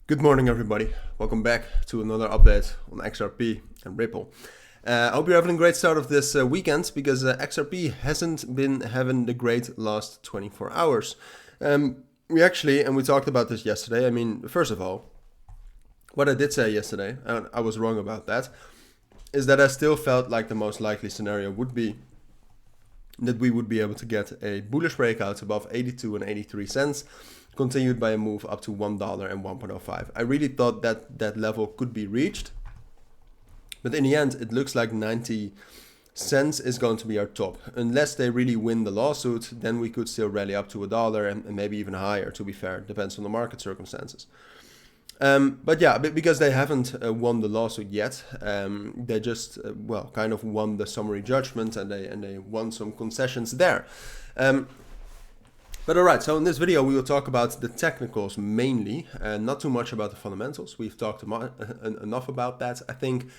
Good morning, everybody. Welcome back to another update on XRP and Ripple. I hope you're having a great start of this weekend because XRP hasn't been having the great last 24 hours. We talked about this yesterday. I mean, first of all, what I did say yesterday, and I was wrong about that, is that I still felt like the most likely scenario would be that we would be able to get a bullish breakout above 82 and 83 cents, continued by a move up to $1 and 1.05. I really thought that that level could be reached, but in the end, it looks like 90 cents is going to be our top. Unless they really win the lawsuit, then we could still rally up to $1 and maybe even higher, to be fair. Depends on the market circumstances. But yeah, because they haven't won the lawsuit yet, they just kind of won the summary judgment and they won some concessions there. But alright, so in this video we will talk about the technicals mainly, and not too much about the fundamentals. We've talked enough about that, I think,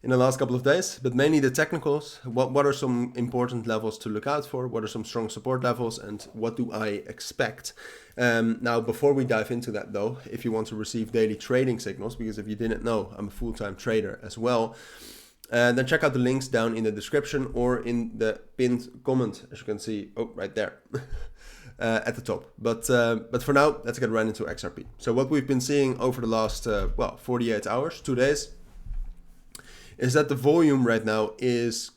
in the last couple of days, but mainly the technicals. What are some important levels to look out for? What are some strong support levels, and what do I expect? Now, before we dive into that though, if you want to receive daily trading signals, because if you didn't know, I'm a full-time trader as well, then check out the links down in the description or in the pinned comment, as you can see, right there. At the top. But for now, let's get right into XRP. So what we've been seeing over the last 48 hours, 2 days, is that the volume right now is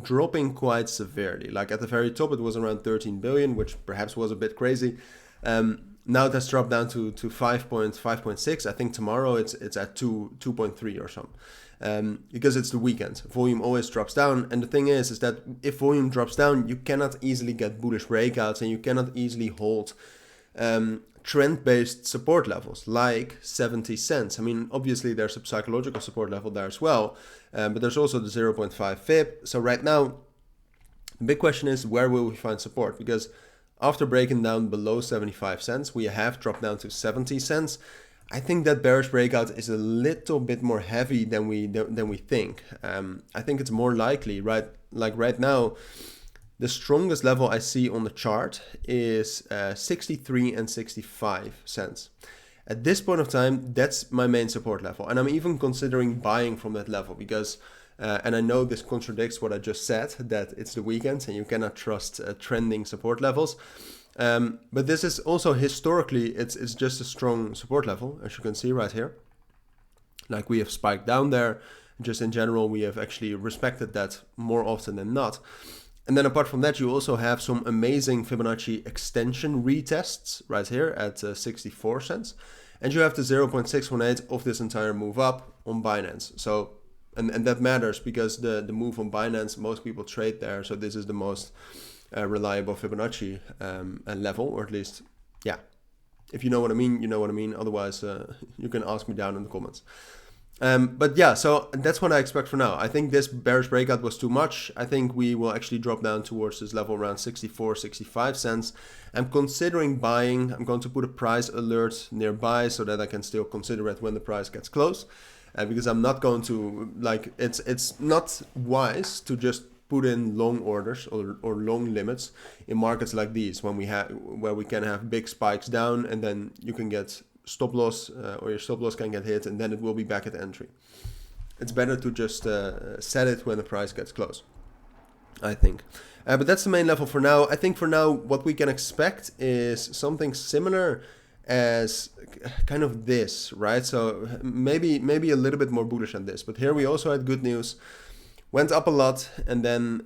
dropping quite severely. Like at the very top, it was around 13 billion, which perhaps was a bit crazy. Now that's dropped down to 5.6. I think tomorrow it's at 2.3 or something. Because it's the weekend, volume always drops down, and the thing is that if volume drops down, you cannot easily get bullish breakouts, and you cannot easily hold trend-based support levels like 70 cents. I mean, obviously there's a psychological support level there as well, but there's also the 0.5 fib. So right now, the big question is, where will we find support? Because after breaking down below 75 cents, we have dropped down to 70 cents. I think that bearish breakout is a little bit more heavy than we think. I think it's more likely, right? Like right now, the strongest level I see on the chart is 63 and 65 cents. At this point of time, that's my main support level, and I'm even considering buying from that level because, and I know this contradicts what I just said, that it's the weekend and you cannot trust trending support levels. But this is also historically, it's just a strong support level, as you can see right here. Like we have spiked down there. Just in general, we have actually respected that more often than not. And then apart from that, you also have some amazing Fibonacci extension retests right here at 64 cents. And you have the 0.618 of this entire move up on Binance. So, and that matters because the move on Binance, most people trade there. So this is the most reliable Fibonacci level, or at least, yeah, if you know what I mean, you know what I mean. Otherwise, you can ask me down in the comments. But yeah, so that's what I expect for now. I think this bearish breakout was too much. I think we will actually drop down towards this level around 64, 65 cents. I'm considering buying. I'm going to put a price alert nearby so that I can still consider it when the price gets close. Because I'm not going to, like, it's not wise to just put in long orders or long limits in markets like these where we can have big spikes down and then you can get stop loss or your stop loss can get hit and then it will be back at entry. It's better to just set it when the price gets close, I think. But that's the main level for now. I think for now what we can expect is something similar as kind of this, right? So maybe a little bit more bullish than this, but here we also had good news. Went up a lot and then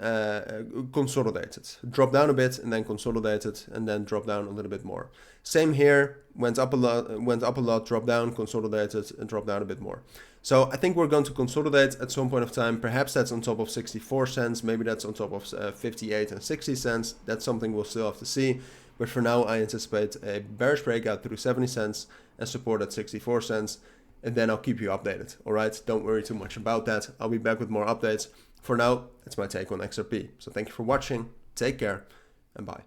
consolidated. Dropped down a bit and then consolidated and then dropped down a little bit more. Same here, went up a lot, dropped down, consolidated, and dropped down a bit more. So I think we're going to consolidate at some point of time. Perhaps that's on top of 64 cents. Maybe that's on top of 58 and 60 cents. That's something we'll still have to see. But for now, I anticipate a bearish breakout through 70 cents and support at 64 cents. And then I'll keep you updated. All right, don't worry too much about that. I'll be back with more updates. For now, that's my take on XRP. So thank you for watching. Take care and bye.